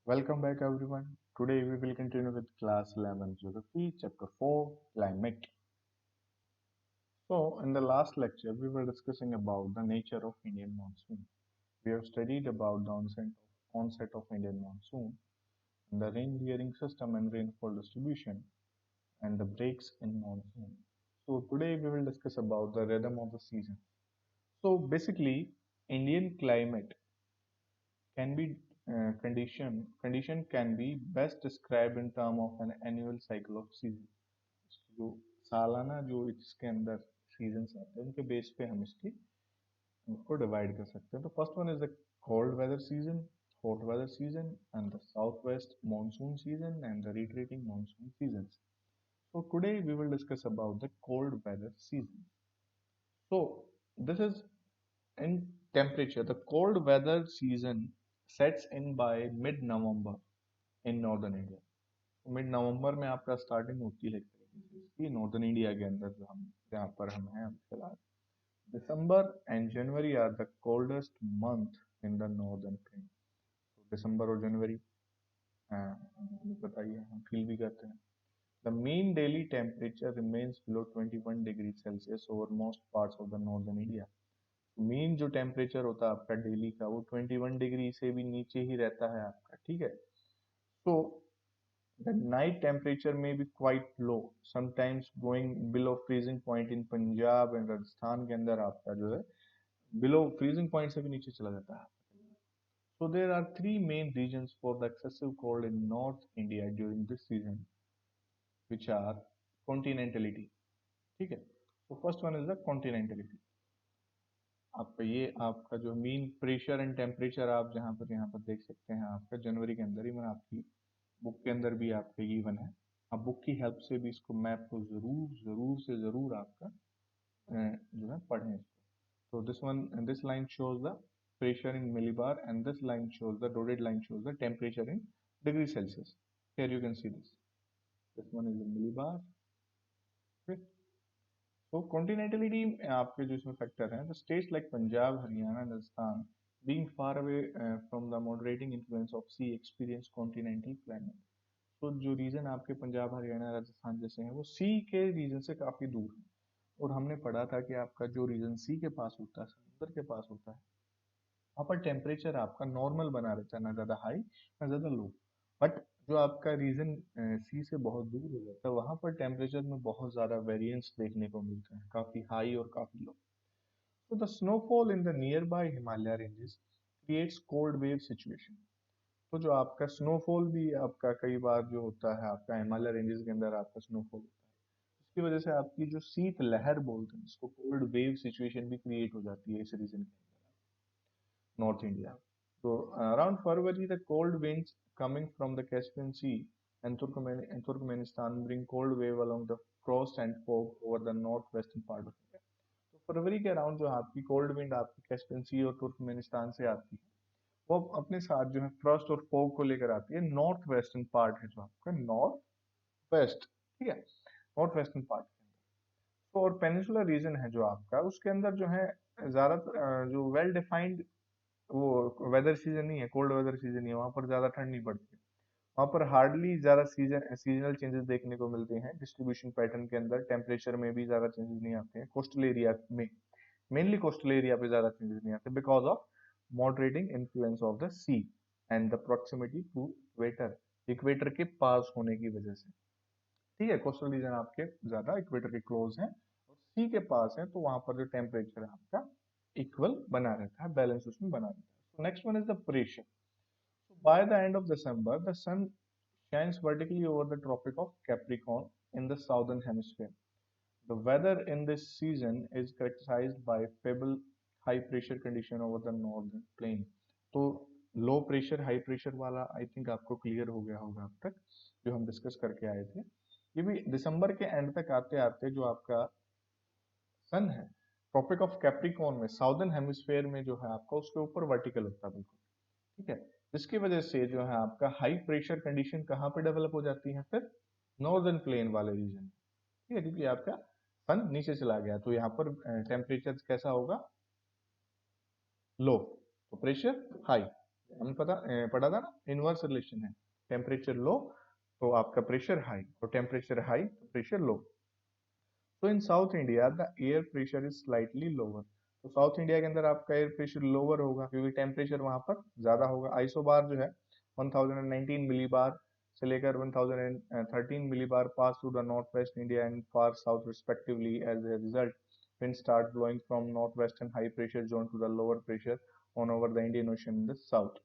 Welcome back everyone. Today we will continue with class 11 geography chapter 4 climate. So in the last lecture we were discussing about the nature of Indian monsoon. We have studied about the onset of Indian monsoon, the rain bearing system and rainfall distribution and the breaks in monsoon. So today we will discuss about the rhythm of the season. So basically Indian climate can be condition can be best described in term of an annual cycle of season. जो सालाना जो इसके अंदर seasons आते हैं उनके base पे हम इसको डिवाइड कर सकते हैं. तो first one is the cold weather season, hot weather season, and the southwest monsoon season and the retreating monsoon seasons. So today we will discuss about the cold weather season. So this is in temperature. The cold weather season sets in by mid-November in northern India. Mid नवंबर में आपका starting होती है एक तरीके से इसकी northern India के अंदर जो हम जहाँ पर हम हैं अभी फिलहाल. December and January are the coldest month in the northern plain. तो दिसंबर और जनवरी बताइए हम फील भी करते हैं. The mean daily temperature remains below 21 degree Celsius over most parts of the northern India. Mean जो टेम्परेचर होता है आपका डेली का वो 21 डिग्री से भी नीचे ही रहता है आपका. ठीक है. तो the night temperature may be quite low, sometimes going below freezing point in Punjab and Rajasthan के अंदर आपका जो है below freezing point से भी नीचे चला जाता है. So there are three main regions for the excessive cold in North India during this season, which are continentality. ठीक है. So first one is the continentality. आपका ये आपका जो मीन प्रेशर एंड टेम्परेचर आप जहाँ पर यहाँ पर देख सकते हैं आपका जनवरी के अंदर ही मैंने आपकी बुक के अंदर भी आपके गिवन है. आप बुक की हेल्प से भी इसको मैप को जरूर जरूर से जरूर आपका जो है पढ़ें इसको. तो this line shows the pressure in millibar and this line shows the dotted line shows the temperature in degree celsius. Here you can see this one is the millibar. Okay. तो कॉन्टिनेंटलिटी आपके जो इसमें फैक्टर हैं, the states like Punjab Haryana Rajasthan being far away from the moderating influence of sea experience continental climate. तो जो reason आपके पंजाब हरियाणा राजस्थान जैसे हैं वो सी के रीजन से काफी दूर है. और हमने पढ़ा था कि आपका जो रीजन सी के पास होता है समुद्र के पास होता है वहाँ पर टेम्परेचर आपका नॉर्मल बना रहता है, ना ज्यादा हाई ना ज्यादा लो. बट जो आपका रीजन सी से बहुत दूर हो जाता है वहां पर टेम्परेचर में बहुत ज्यादा वेरिएंस देखने को मिलते हैं, काफी हाई और काफी लो. तो the snowfall in the near by Himalaya ranges creates cold wave situation. तो जो आपका स्नोफॉल भी आपका कई बार जो होता है आपका हिमालय रेंजेस के अंदर आपका स्नोफॉल होता है, उसकी वजह से आपकी जो शीत लहर बोलते हैं जिसको कोल्ड वेव सिचुएशन भी क्रिएट हो जाती है इस रीजन के अंदर नॉर्थ इंडिया. तो around February the cold winds coming from the Caspian sea and Turkmenistan bring cold wave along the frost and fog over the northwestern part of India. तो फरवरी के अराउंड जो आपकी कोल्ड विंड आपकी Caspian सी और Turkmenistan से आती है वो अपने साथ जो है फ्रॉस्ट और फोग को लेकर आती है. नॉर्थ वेस्टर्न पार्ट है जो आपका नॉर्थ वेस्ट. ठीक है. नॉर्थ वेस्टर्न पार्ट के अंदर तो और पेनिनसुलर रीजन है जो आपका उसके अंदर जो है ज्यादा जो वेल डिफाइंड वो वेदर सीजन नहीं है, कोल्ड वेदर सीजन नहीं है. वहां पर ज्यादा ठंड नहीं पड़ती है. वहां पर हार्डली ज्यादा सीजनल चेंजेस देखने को मिलते हैं. डिस्ट्रीब्यूशन पैटर्न के अंदर टेम्परेचर में भी ज्यादा चेंजेस नहीं आते हैं. कोस्टल एरिया में मेनली कोस्टल एरिया पे ज्यादा चेंजेस नहीं आते because of moderating influence of the sea and the proximity to equator. Equator के पास होने की वजह से. ठीक है. कोस्टल रीजन आपके ज्यादा इक्वेटर के क्लोज हैं और सी के पास है तो वहां पर जो टेम्परेचर है आपका इक्वल बना रहता है, बैलेंस उसमें बना रहता है. So next one is the pressure. So by the end of December, the sun shines vertically over the Tropic of Capricorn in the southern hemisphere. The weather in this season is characterized by stable high pressure condition over the northern plain. तो low pressure high pressure वाला I think आपको clear हो गया होगा अब तक जो हम डिस्कस करके आए थे. ये भी दिसंबर के एंड तक आते आते जो आपका सन है ट्रॉपिक ऑफ कैप्रिकॉर्न में साउदर्न हेमिस्फेयर में जो है आपका उसके ऊपर वर्टिकल होता है बिल्कुल. ठीक है. जिसकी वजह से जो है आपका हाई प्रेशर कंडीशन कहाँ पे डेवलप हो जाती है फिर नॉर्दर्न प्लेन वाले रीजन. ठीक है. क्योंकि आपका सन नीचे चला गया तो यहाँ पर टेम्परेचर कैसा होगा लो तो प्रेशर हाई. हम पढ़ा था ना, इनवर्स रिलेशन है। टेम्परेचर लो तो आपका प्रेशर हाई, और टेम्परेचर हाई तो प्रेशर लो। तो in South India the air pressure is slightly lower. तो साउथ इंडिया के अंदर आपका एयर प्रेशर लोअर होगा क्योंकि टेम्परेचर वहां पर ज्यादा होगा। आइसोबार जो है 1019 मिली बार से लेकर 1013 millibar pass through the north west India and far south respectively. As a result wind start blowing from northwestern high pressure zone to the lower pressure on over the Indian Ocean in the south।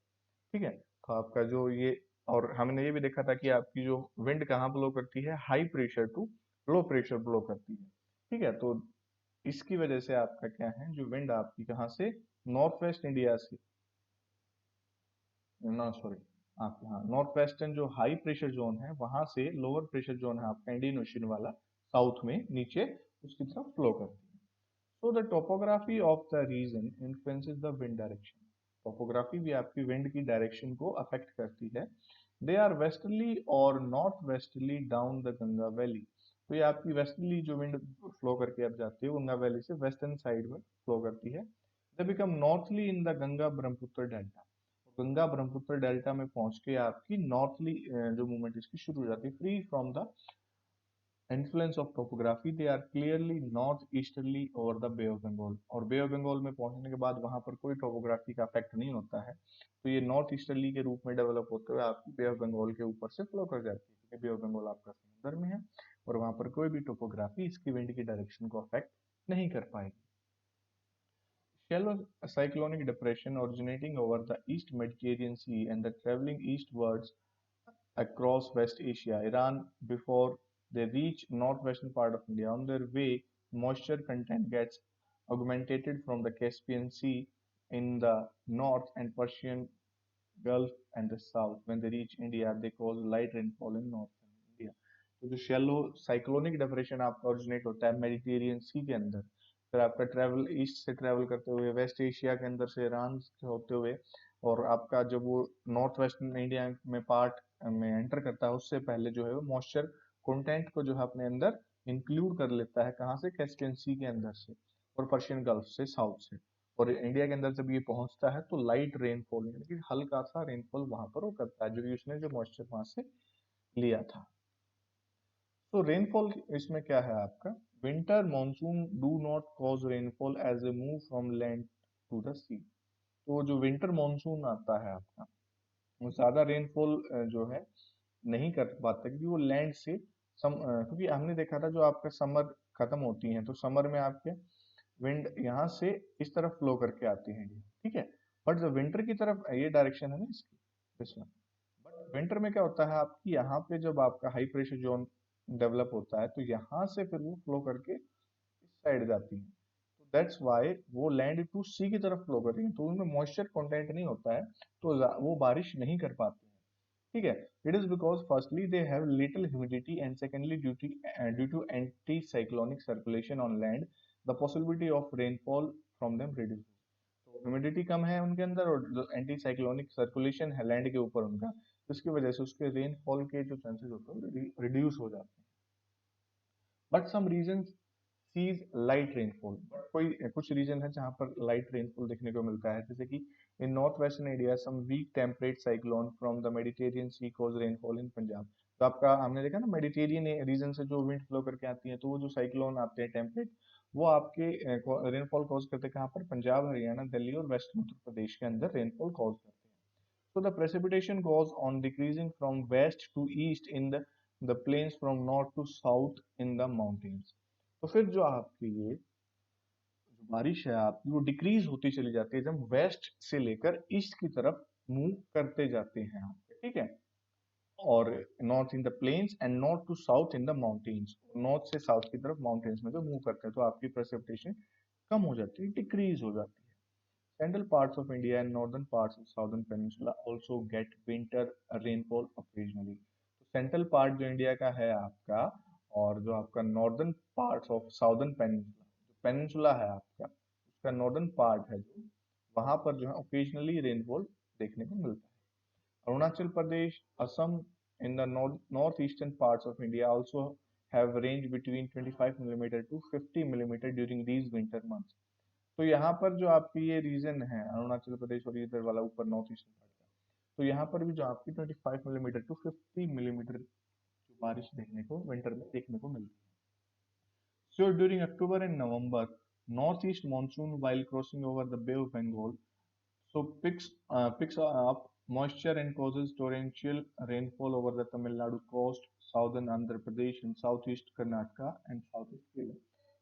ठीक है, तो आपका जो ये, और हमने ये भी देखा था कि आपकी जो विंड कहाँ ब्लो करती है, high pressure to low pressure blow करती है। ठीक है, तो इसकी वजह से आपका क्या है, जो विंड आपकी कहाँ से, नॉर्थ वेस्ट इंडिया से, ना सॉरी, आपके हाँ नॉर्थ वेस्टर्न जो हाई प्रेशर जोन है वहां से लोअर प्रेशर जोन है आपका इंडियन ओशन वाला, साउथ में नीचे उसकी तरफ फ्लो करती है। So the topography of the region influences the wind direction। Topography भी आपकी विंड की डायरेक्शन को अफेक्ट करती है। दे आर वेस्टर्ली और north westerly down the Ganga valley. तो ये आपकी वेस्टर्ली जो विंड फ्लो करके आप जाती है गंगा वैली से वेस्टर्न साइड में फ्लो करती है। They become northerly in the Ganga Brahmaputra delta. Ganga Brahmaputra delta में पहुंच के आपकी नॉर्थली जो मूवमेंट इसकी शुरू हो जाती है, free from the influence of topography, they are clearly north easterly over the bay of Bengal. और बे ऑफ बंगाल में पहुंचने के बाद वहां पर कोई टोपोग्राफी का इफेक्ट नहीं होता है, तो ये नॉर्थ ईस्टर्ली के रूप में डेवलप होते हुए आपकी बे ऑफ बंगाल के ऊपर से फ्लो कर जाती है, क्योंकि बे ऑफ बंगाल आपका समुद्र में है और वहां पर कोई भी टोपोग्राफी इसकी विंड की डायरेक्शन को अफेक्ट नहीं कर पाएगी। Shallow cyclonic depression originating over the East Mediterranean Sea and the traveling eastwards across West Asia, Iran before they reach northwestern part of India. On their way, moisture content gets augmented from the Caspian Sea in the north and Persian Gulf and the south. When they reach India, they cause light rainfall in northern India। तो जो shallow cyclonic depression आपका originate होता है Mediterranean सी के अंदर, फिर आपका travel east से ट्रेवल करते हुए वेस्ट एशिया के अंदर से ईरान से होते हुए, और आपका जब वो नॉर्थ वेस्टर्न इंडिया में पार्ट में एंटर करता है उससे पहले जो है वो मॉइस्चर कंटेंट को जो है अपने अंदर इंक्लूड कर लेता है, कहाँ से, कैस्पियन सी के अंदर से और पर्शियन गल्फ से, साउथ से। और इंडिया के अंदर जब ये पहुंचता है तो लाइट रेनफॉल यानी कि हल्का सा रेनफॉल वहां पर वो करता है, जो कि उसने जो मॉइस्चर वहां से लिया था। तो रेनफॉल इसमें क्या है आपका, winter monsoon do not cause rainfall as a move from land to the sea. तो जो विंटर मॉनसून आता है आपका, वो ज्यादा रेनफॉल जो है नहीं कर पाता, क्योंकि वो लैंड से क्योंकि हमने देखा था जो आपका समर खत्म होती है तो समर में आपके विंड यहाँ से इस तरफ फ्लो करके आती है इंडिया, ठीक है। बट जो विंटर की तरफ ये डायरेक्शन है ना इसकी, दिस वन। बट विंटर में क्या होता है आपकी, यहाँ पे जब आपका हाई प्रेशर जोन डेवलप होता है तो यहाँ से फिर वो फ्लो करके इस साइड जाती है। तो दैट्स वाई वो लैंड टू सी की तरफ फ्लो कर रही है, तो उनमें मॉइस्चर कंटेंट नहीं होता है, तो वो बारिश नहीं कर पाते हैं। ठीक है, it is because firstly they have little humidity and secondly due to anti cyclonic circulation on land the possibility of rainfall from them reduce. तो ह्यूमिडिटी कम है उनके अंदर और जो एंटी साइक्लोनिक सर्कुलेशन है लैंड के ऊपर उनका, जिसकी वजह से उसके रेनफॉल के जो चांसेस होते हैं रिड्यूस हो जाते हैं। But some region sees light rainfall, but कोई कुछ रीजन है जहां पर लाइट रेनफॉल देखने को मिलता है, जैसे कि in north western India some weak temperate cyclone from the Mediterranean sea cause rainfall in Punjab. तो आपका हमने देखा ना मेडिटेरियन रीजन से जो विंड फ्लो करके आती है, तो वो जो साइक्लोन आते हैं टेम्परेट, वो आपके रेनफॉल कॉज करते हैं कहाँ पर, पंजाब हरियाणा दिल्ली और वेस्टर्न उत्तर प्रदेश के अंदर रेनफॉल कॉज करते हैं। So the precipitation goes on decreasing from west to east in the plains, from north to south in the mountains। तो फिर जो आपकी ये जो बारिश है आपकी वो डिक्रीज होती चली जाती है जब वेस्ट से लेकर ईस्ट की तरफ मूव करते जाते हैं आपके, ठीक है। और north in the plains and north to south in the mountains, north से साउथ की तरफ माउंटेन्स में जो मूव करते हैं तो आपकी प्रेसिपिटेशन कम हो जाती है, डिक्रीज हो जाती है। Central parts of India and northern parts of southern peninsula also get winter rainfall occasionally। तो सेंट्रल पार्ट जो इंडिया का है आपका, और जो आपका northern parts of southern peninsula, जो पेनिनसुला है आपका उसका नॉर्दर्न पार्ट है जो, वहां पर जो है ओकेजनली रेनफॉल देखने को मिलता है। Arunachal Pradesh, Assam in the northeastern parts of India also have range between 25 millimeter to 50 millimeter during these winter months। तो यहाँ पर जो आपकी ये रीजन है अरुणाचल प्रदेश और इधर वाला ऊपर नॉर्थ ईस्टर्न पार्ट तो यहाँ पर भी जो आपकी 25 मिलीमीटर टू 50 मिलीमीटर बारिश देखने को विंटर में देखने को मिलती है. So during October and November, northeast monsoon while crossing over the Bay of Bengal, so picks up moisture and causes torrential rainfall over the Tamil Nadu coast, southern Andhra Pradesh and southeast Karnataka and southeast Kerala.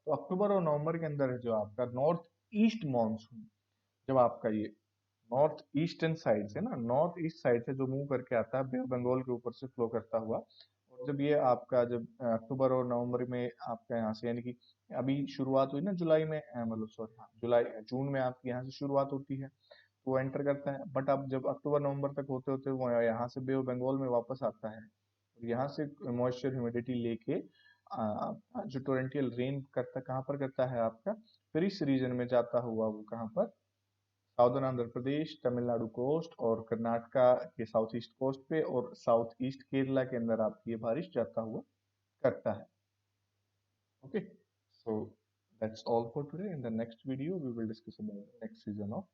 तो अक्टूबर और नवंबर के अंदर है जो आपका north east monsoon, जब आपका ये नॉर्थ ईस्टर्न साइड से ना, नॉर्थ ईस्ट साइड से जो मूव करके आता है बे ऑफ बंगाल के ऊपर से फ्लो करता हुआ, और जब ये आपका जब अक्टूबर और नवंबर में आपका यहाँ से यानी कि अभी शुरुआत हुई ना जुलाई में, मतलब सॉरी हाँ जुलाई जून में आपकी यहाँ से शुरुआत होती है, तो वो एंटर करता है. बट अब जब अक्टूबर नवंबर तक होते होते वो यहाँ से बे ऑफ बंगाल में वापस आता है, और यहाँ से मॉइस्चर ह्यूमिडिटी लेके जो टोरेंटियल रेन करता कहाँ पर करता है आपका, फिर इस रीजन में जाता हुआ वो कहाँ पर, साउदर्न आंध्र प्रदेश, तमिलनाडु कोस्ट और कर्नाटका के साउथ ईस्ट कोस्ट पे और साउथ ईस्ट केरला के अंदर आपकी ये बारिश जाता हुआ करता है. Okay, so that's all for today. In the next video we will discuss about the next season of